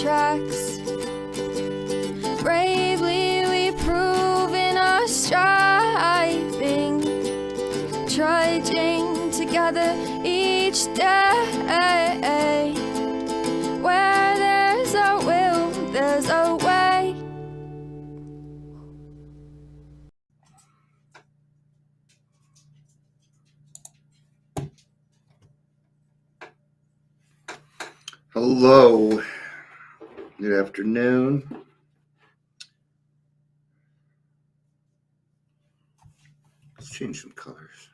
tracks. Bravely we prove in our striving, trudging together each day. Where there's a will, there's a way. Hello, good afternoon. Let's change some colors.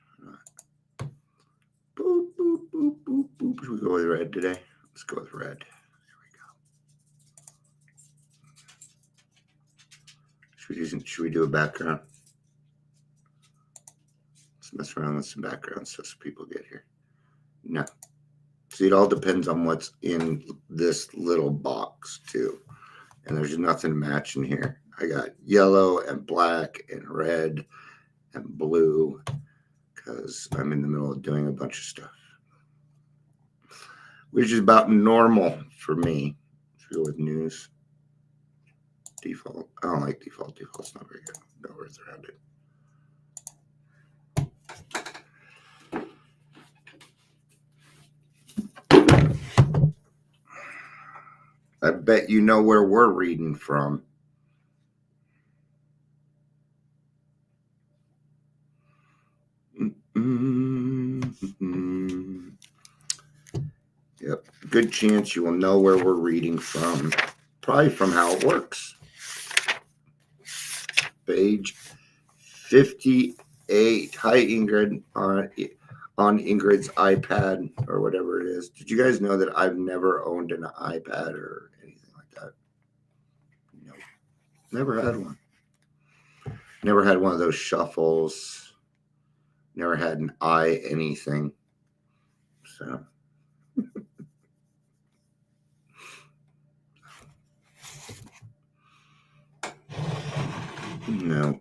Boop, boop, boop, boop, boop. Should we go with red today? Let's go with red. There we go. Should we do a background? Let's mess around with some backgrounds so some people get here. No. See, it all depends on what's in this little box, too. And there's nothing matching here. I got yellow and black and red and blue because I'm in the middle of doing a bunch of stuff, which is about normal for me. Let's go with news. Default. I don't like default. Default's not very good. No words around it. I bet you know where we're reading from. Yep, good chance you will know where we're reading from. Probably from How It Works. Page 58. Hi, Ingrid, on Ingrid's iPad or whatever it is. Did you guys know that I've never owned an iPad or anything like that? No, never had one. Never had one of those shuffles. Never had an anything. So. No.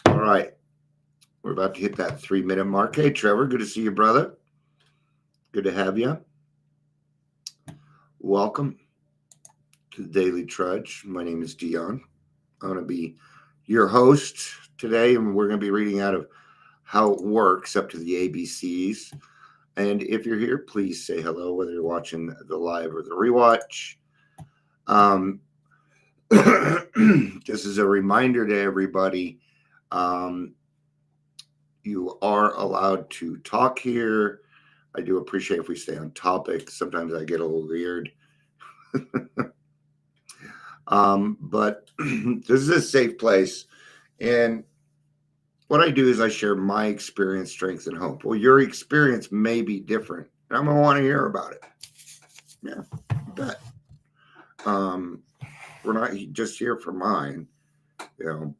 All right. We're about to hit that 3-minute mark. Hey, Trevor, good to see you, brother. Good to have you. Welcome to the Daily Trudge. My name is Dion. I'm going to be your host today, and we're going to be reading out of How It Works up to the ABCs. And if you're here, please say hello, whether you're watching the live or the rewatch. Just as a reminder to everybody, you are allowed to talk here. I do appreciate if we stay on topic. Sometimes I get a little weird. But this is a safe place. And what I do is I share my experience, strength, and hope. Well, your experience may be different, and I'm going to want to hear about it. Yeah, you bet. We're not just here for mine,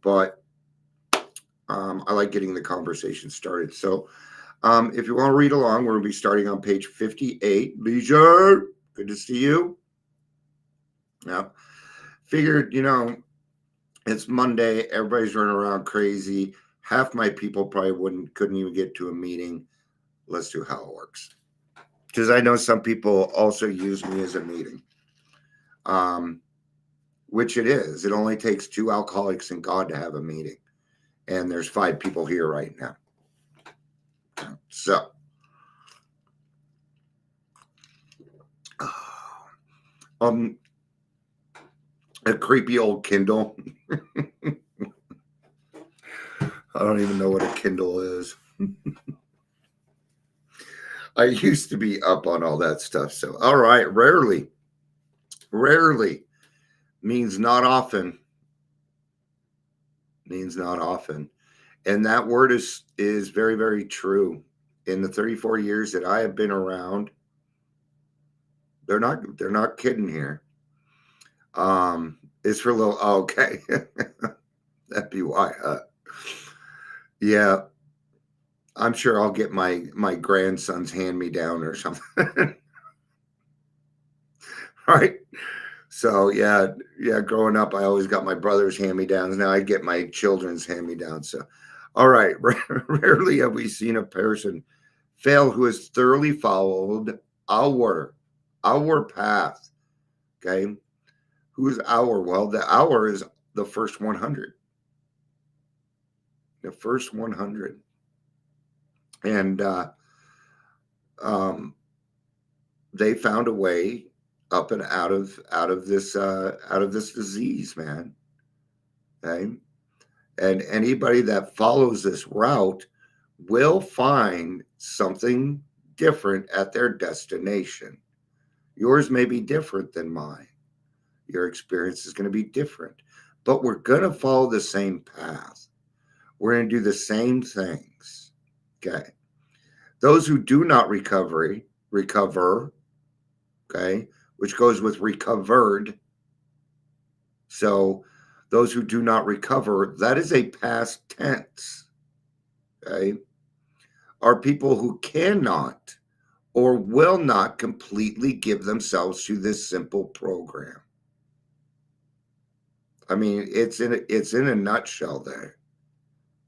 but I like getting the conversation started. So if you want to read along, we're going to be starting on page 58. Leisure, good to see you. Yeah, figured, it's Monday. Everybody's running around crazy. Half my people probably couldn't even get to a meeting. Let's do How It Works. Because I know some people also use me as a meeting. Which it is. It only takes 2 alcoholics and God to have a meeting. And there's 5 people here right now. So. A creepy old Kindle. I don't even know what a Kindle is. I used to be up on all that stuff. So, all right. Rarely means not often. Means not often. And that word is very, very true. In the 34 years that I have been around, they're not kidding here. It's for a little, okay. That'd be why. Yeah. I'm sure I'll get my grandson's hand-me-down or something. Right? So, yeah, growing up, I always got my brother's hand-me-downs. Now I get my children's hand-me-downs. So, all right. Rarely have we seen a person fail who has thoroughly followed our path. Okay. Who is our? Well, the our is the first 100. The first 100. And they found a way up and out of this disease, man. Okay. And anybody that follows this route will find something different at their destination. Yours may be different than mine. Your experience is going to be different, but we're going to follow the same path. We're going to do the same things. Okay. Those who do not recover, okay, which goes with recovered. So those who do not recover, that is a past tense, okay, are people who cannot or will not completely give themselves to this simple program. I mean, it's in a nutshell there.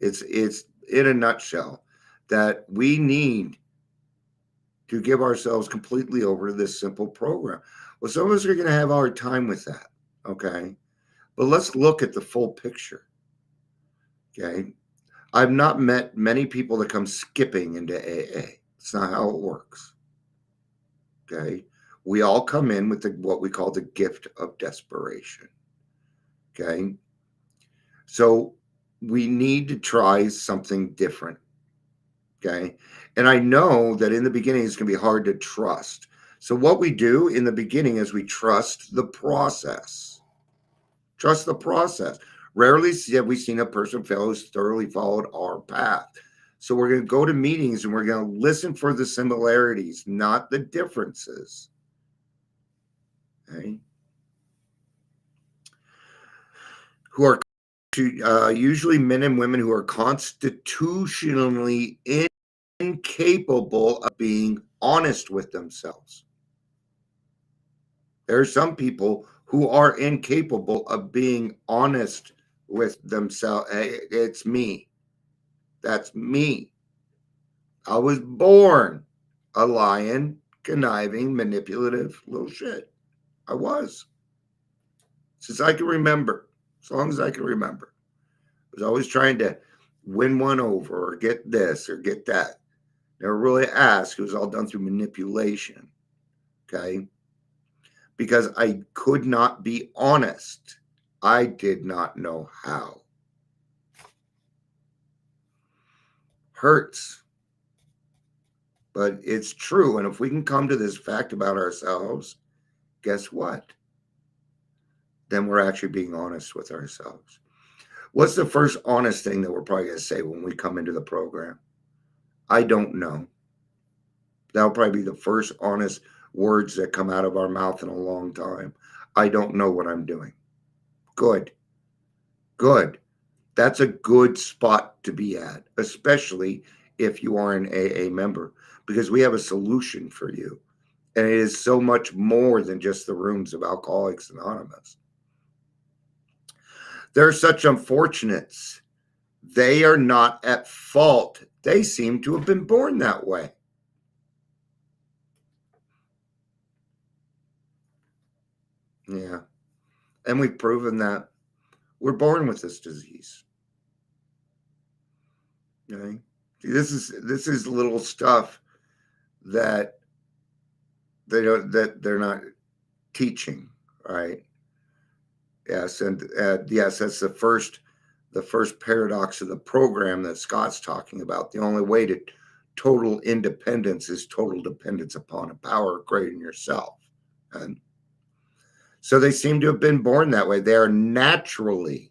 It's in a nutshell that we need to give ourselves completely over to this simple program. Well, some of us are going to have a hard time with that, okay? But let's look at the full picture, okay? I've not met many people that come skipping into AA. It's not how it works, okay? We all come in with what we call the gift of desperation, okay? So we need to try something different, okay? And I know that in the beginning, it's going to be hard to trust. So what we do in the beginning is we trust the process. Trust the process. Rarely have we seen a person fail who's thoroughly followed our path. So we're going to go to meetings and we're going to listen for the similarities, not the differences. Okay? Who are usually men and women who are constitutionally incapable of being honest with themselves. There are some people who are incapable of being honest with themselves. Hey, it's me. That's me. I was born a lying, conniving, manipulative little shit. I was. Since I can remember, as long as I can remember. I was always trying to win one over or get this or get that. Never really asked. It was all done through manipulation. Okay. Because I could not be honest. I did not know how. Hurts. But it's true. And if we can come to this fact about ourselves, guess what? Then we're actually being honest with ourselves. What's the first honest thing that we're probably going to say when we come into the program? I don't know. That'll probably be the first honest words that come out of our mouth in a long time. I don't know what I'm doing. Good. Good. That's a good spot to be at, especially if you are an AA member, because we have a solution for you. And it is so much more than just the rooms of Alcoholics Anonymous. They're such unfortunates. They are not at fault. They seem to have been born that way. Yeah. And we've proven that we're born with this disease. Okay. See, this is little stuff that they're not teaching, right? Yes, and yes, that's the first paradox of the program that Scott's talking about. The only way to total independence is total dependence upon a power greater than yourself. And so they seem to have been born that way. They are naturally.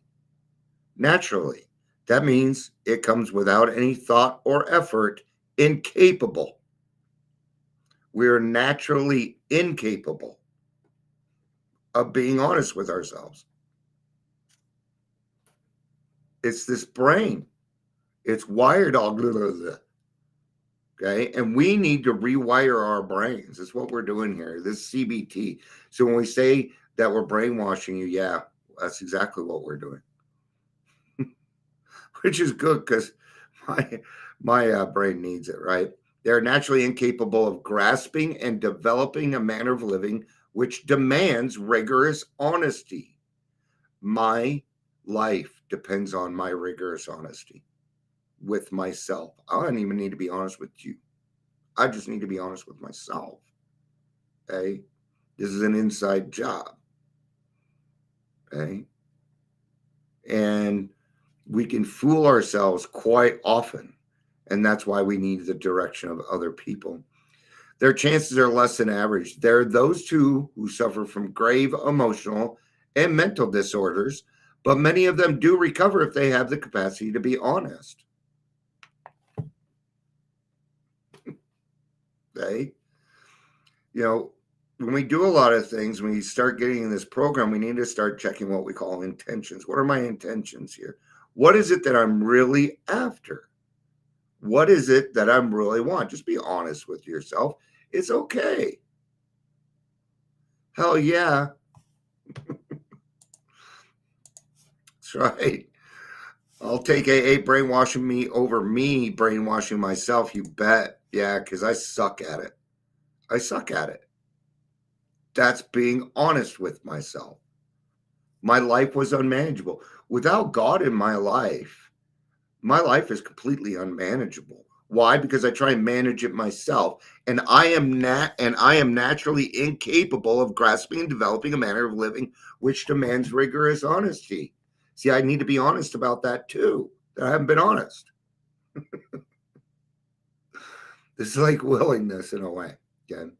That means it comes without any thought or effort, incapable. We're naturally incapable of being honest with ourselves. It's this brain. It's wired all blah, blah, blah. Okay. And we need to rewire our brains. That's what we're doing here. This CBT. So when we say that we're brainwashing you, yeah, that's exactly what we're doing. Which is good because my brain needs it, right? They are naturally incapable of grasping and developing a manner of living which demands rigorous honesty. My life depends on my rigorous honesty with myself. I don't even need to be honest with you. I just need to be honest with myself. Okay? This is an inside job. Okay? And we can fool ourselves quite often. And that's why we need the direction of other people. Their chances are less than average. There are those too who suffer from grave emotional and mental disorders, but many of them do recover if they have the capacity to be honest. Okay? You know, when we do a lot of things, when we start getting in this program, we need to start checking what we call intentions. What are my intentions here? What is it that I'm really after? What is it that I'm really want? Just be honest with yourself. It's okay. Hell yeah. That's right. I'll take AA brainwashing me over me brainwashing myself. You bet. Yeah, because I suck at it. I suck at it. That's being honest with myself. My life was unmanageable. Without God in my life is completely unmanageable. Why? Because I try and manage it myself, and I am naturally incapable of grasping and developing a manner of living which demands rigorous honesty. See, I need to be honest about that too. That I haven't been honest. This is like willingness in a way. Okay.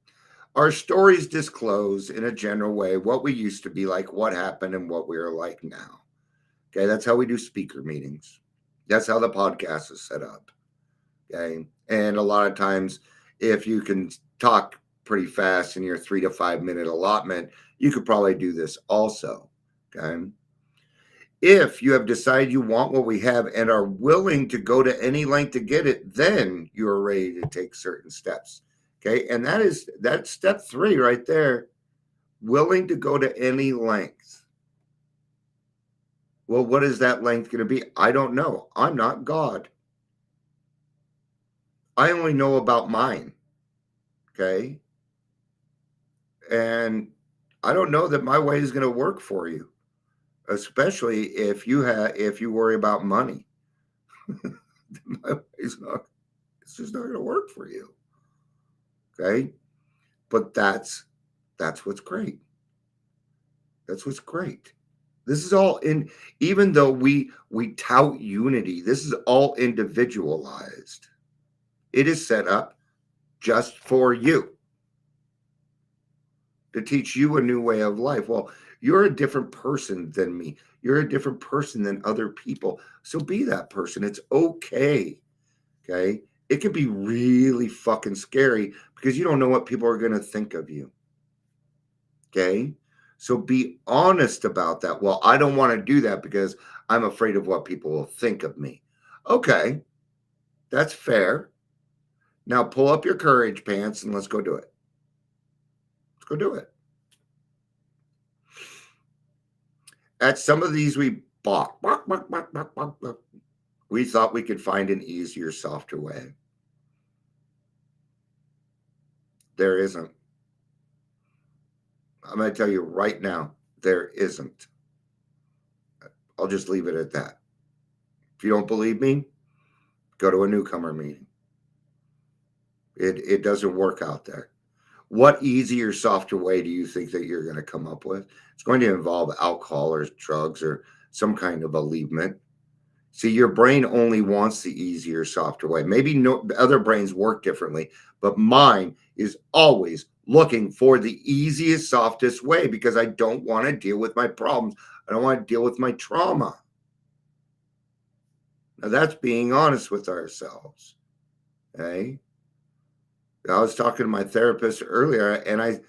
Our stories disclose in a general way what we used to be like, what happened, and what we are like now. Okay. That's how we do speaker meetings. That's how the podcast is set up. Okay. And a lot of times, if you can talk pretty fast in your 3 to 5 minute allotment, you could probably do this also. Okay. If you have decided you want what we have and are willing to go to any length to get it, then you are ready to take certain steps. Okay. And that's step 3 right there. Willing to go to any length. Well, what is that length going to be? I don't know. I'm not God. I only know about mine. Okay. And I don't know that my way is going to work for you, especially if you worry about money. My way is not, it's just not going to work for you. Okay. But that's what's great. That's what's great. This is all in, even though we tout unity, this is all individualized. It is set up just for you to teach you a new way of life. Well, you're a different person than me. You're a different person than other people. So be that person. It's okay. Okay. It can be really fucking scary because you don't know what people are going to think of you. Okay. So be honest about that. Well, I don't want to do that because I'm afraid of what people will think of me. Okay. That's fair. Now pull up your courage pants and let's go do it. Let's go do it. At some of these we bought, we thought we could find an easier, softer way. There isn't. I'm going to tell you right now, there isn't. I'll just leave it at that. If you don't believe me, go to a newcomer meeting. It doesn't work out there. What easier, softer way do you think that you're going to come up with? It's going to involve alcohol or drugs or some kind of alleviation. See, your brain only wants the easier, softer way. Maybe other brains work differently, but mine is always looking for the easiest, softest way because I don't want to deal with my problems. I don't want to deal with my trauma. Now, that's being honest with ourselves. Okay. I was talking to my therapist earlier, and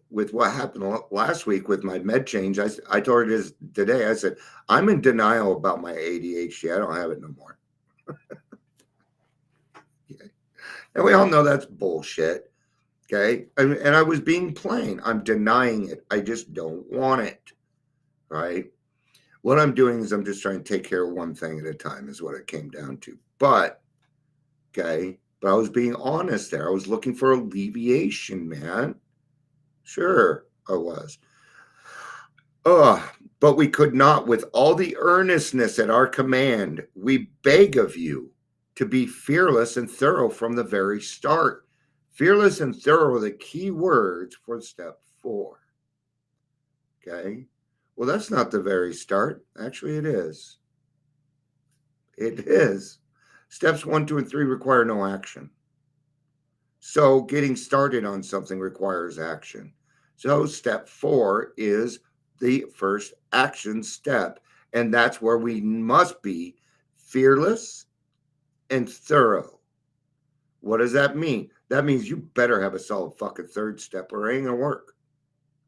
with what happened last week with my med change, I told her this today. I said, I'm in denial about my ADHD. I don't have it no more. Okay. And we all know that's bullshit. Okay. And I was being plain. I'm denying it. I just don't want it. Right. What I'm doing is I'm just trying to take care of one thing at a time is what it came down to. But, okay, But I was being honest there. I was looking for alleviation, man. Sure, I was. But we could not, with all the earnestness at our command, we beg of you to be fearless and thorough from the very start. Fearless and thorough are the key words for step 4. Okay. Well, that's not the very start. Actually, it is. It is. Steps 1, 2, and 3 require no action. So getting started on something requires action. So step 4 is the first action step. And that's where we must be fearless and thorough. What does that mean? That means you better have a solid fucking third step or it ain't gonna work.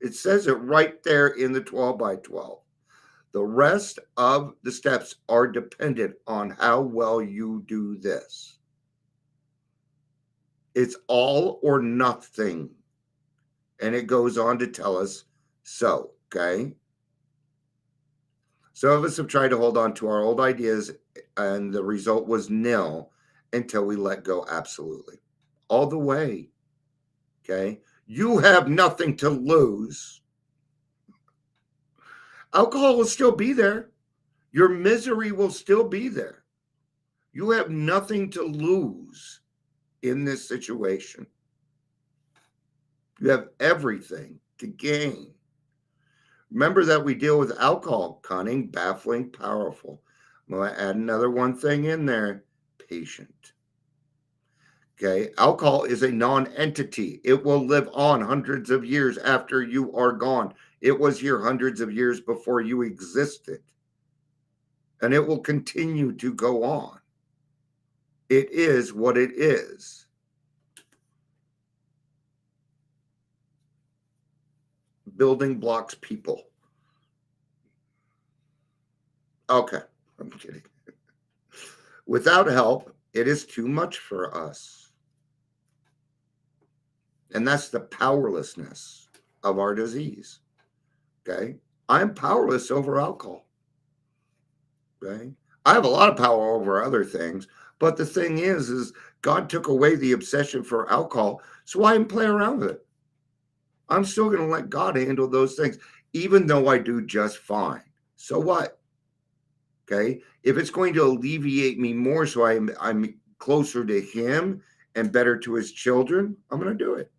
It says it right there in the 12 by 12. The rest of the steps are dependent on how well you do this. It's all or nothing. And it goes on to tell us so, okay? Some of us have tried to hold on to our old ideas, and the result was nil until we let go absolutely. All the way, okay? You have nothing to lose. Alcohol will still be there. Your misery will still be there. You have nothing to lose in this situation. You have everything to gain. Remember that we deal with alcohol, cunning, baffling, powerful. I'm going to add another one thing in there, patient. Okay, alcohol is a non-entity. It will live on hundreds of years after you are gone. It was here hundreds of years before you existed. And it will continue to go on. It is what it is. Building blocks people. Okay, I'm kidding. Without help, it is too much for us. And that's the powerlessness of our disease. Okay, I'm powerless over alcohol. Okay, I have a lot of power over other things, but the thing is God took away the obsession for alcohol, so I can play around with it. I'm still going to let God handle those things, even though I do just fine. So what? Okay, if it's going to alleviate me more, so I'm closer to Him and better to His children, I'm going to do it.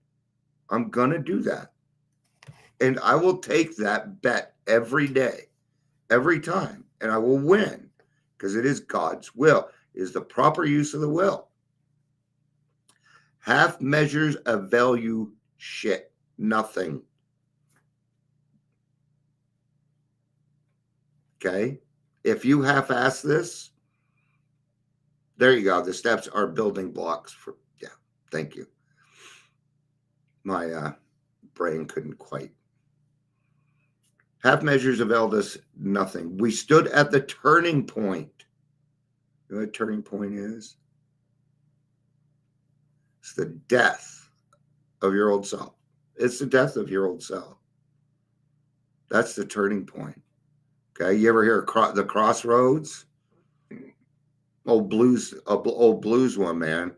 I'm going to do that. And I will take that bet every day, every time, and I will win because it is God's will. It is the proper use of the will. Half measures of value shit. Nothing. Okay? If you half-ass this, there you go. The steps are building blocks for, yeah, thank you. My brain couldn't quite. Half measures availed us nothing. We stood at the turning point. You know what a turning point is? It's the death of your old self. It's the death of your old self. That's the turning point. Okay, you ever hear the Crossroads? Old blues one, man.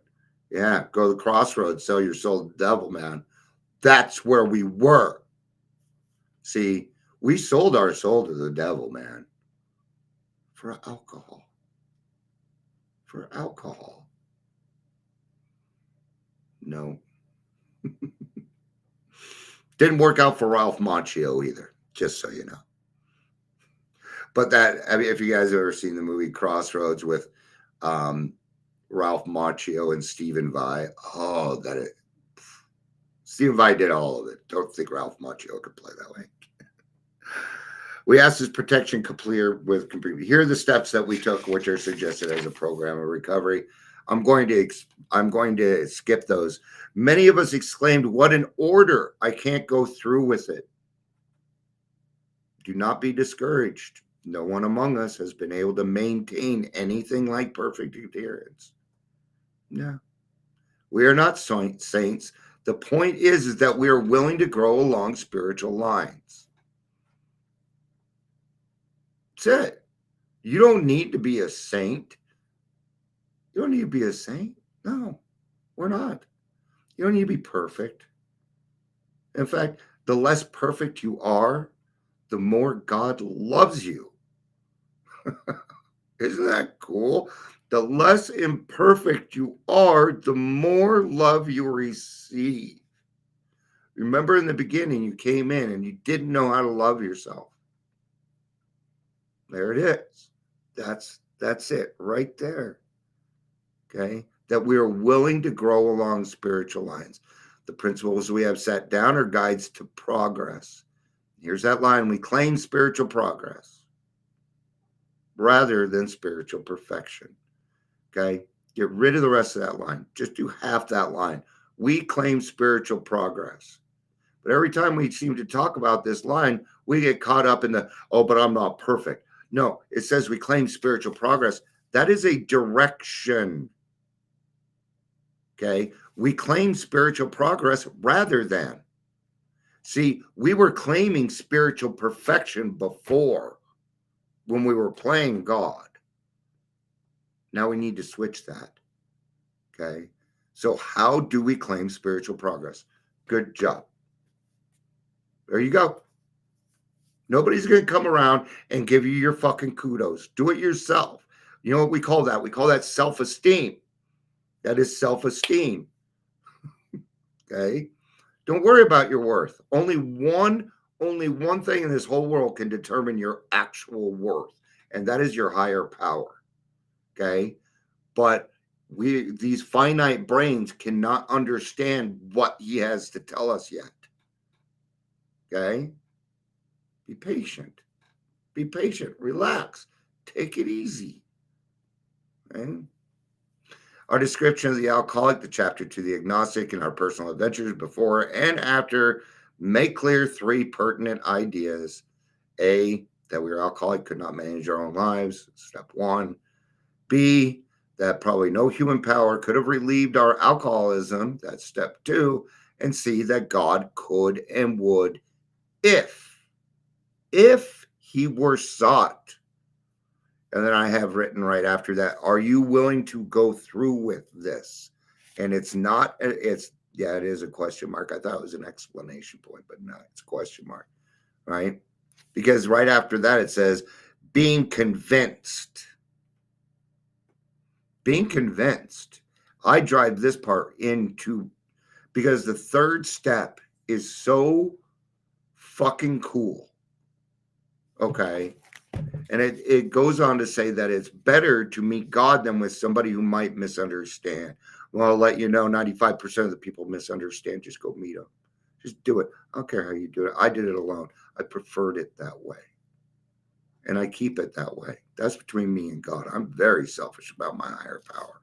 Yeah, go to the Crossroads, sell your soul to the devil, man. That's where we were. See, we sold our soul to the devil, man. For alcohol. For alcohol. No. Didn't work out for Ralph Macchio either, just so you know. But that, I mean, if you guys have ever seen the movie Crossroads with Ralph Macchio and Stephen Vai, Stephen Vai did all of it. Don't think Ralph Macchio could play that way. We asked this protection clear with computer. Here are the steps that we took, which are suggested as a program of recovery. I'm going to skip those. Many of us exclaimed, "What an order! I can't go through with it." Do not be discouraged. No one among us has been able to maintain anything like perfect adherence. No, we are not saints. The point is that we are willing to grow along spiritual lines. That's it. You don't need to be a saint. You don't need to be a saint. No. We're not. You don't need to be perfect. In fact, the less perfect you are, the more God loves you. Isn't that cool? The less imperfect you are, the more love you receive. Remember in the beginning, you came in and you didn't know how to love yourself. There it is. That's it right there. Okay? That we are willing to grow along spiritual lines. The principles we have set down are guides to progress. Here's that line: we claim spiritual progress rather than spiritual perfection. Okay? Get rid of the rest of that line. Just do half that line. We claim spiritual progress. But every time we seem to talk about this line, we get caught up in the, oh, but I'm not perfect. No, it says we claim spiritual progress. That is a direction. Okay? We claim spiritual progress rather than. See, we were claiming spiritual perfection before when we were playing God. Now we need to switch that. Okay? So how do we claim spiritual progress? Good job. There you go. Nobody's going to come around and give you your fucking kudos. Do it yourself. You know what we call that? We call that self-esteem. That is self-esteem. Okay? Don't worry about your worth. Only one thing in this whole world can determine your actual worth, and that is your higher power. Okay? But these finite brains cannot understand what he has to tell us yet. Okay? Be patient. Be patient. Relax. Take it easy. Okay? Our description of the alcoholic, the chapter to the agnostic, and our personal adventures before and after make clear 3 pertinent ideas. A, that we are alcoholic, could not manage our own lives. Step 1. B, that probably no human power could have relieved our alcoholism. That's step 2. And C, that God could and would if he were sought. And then I have written right after that, are you willing to go through with this? And it is a question mark. I thought it was an explanation point, but no, it's a question mark, right? Because right after that, it says, being convinced. Being convinced. I drive this part into, because the 3rd step is so fucking cool. Okay? And it goes on to say that it's better to meet God than with somebody who might misunderstand. Well, I'll let you know, 95% of the people misunderstand. Just go meet them. Just do it. I don't care how you do it. I did it alone. I preferred it that way. And I keep it that way. That's between me and God. I'm very selfish about my higher power.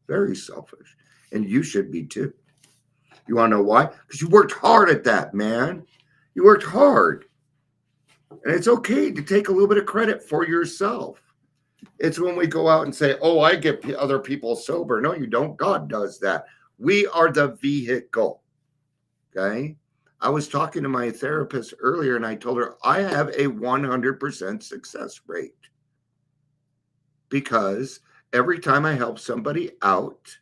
Very selfish. And you should be too. You want to know why? Because you worked hard at that, man. You worked hard. And it's okay to take a little bit of credit for yourself. It's when we go out and say, oh, I get other people sober. No, you don't. God does that. We are the vehicle. Okay? I was talking to my therapist earlier and I told her I have a 100% success rate. Because every time I help somebody out,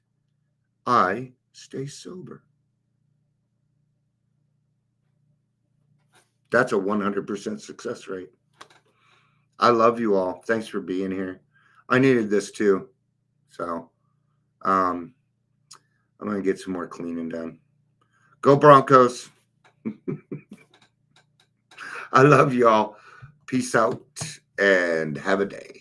I stay sober. That's a 100% success rate. I love you all. Thanks for being here. I needed this too. So I'm going to get some more cleaning done. Go Broncos. I love y'all. Peace out and have a day.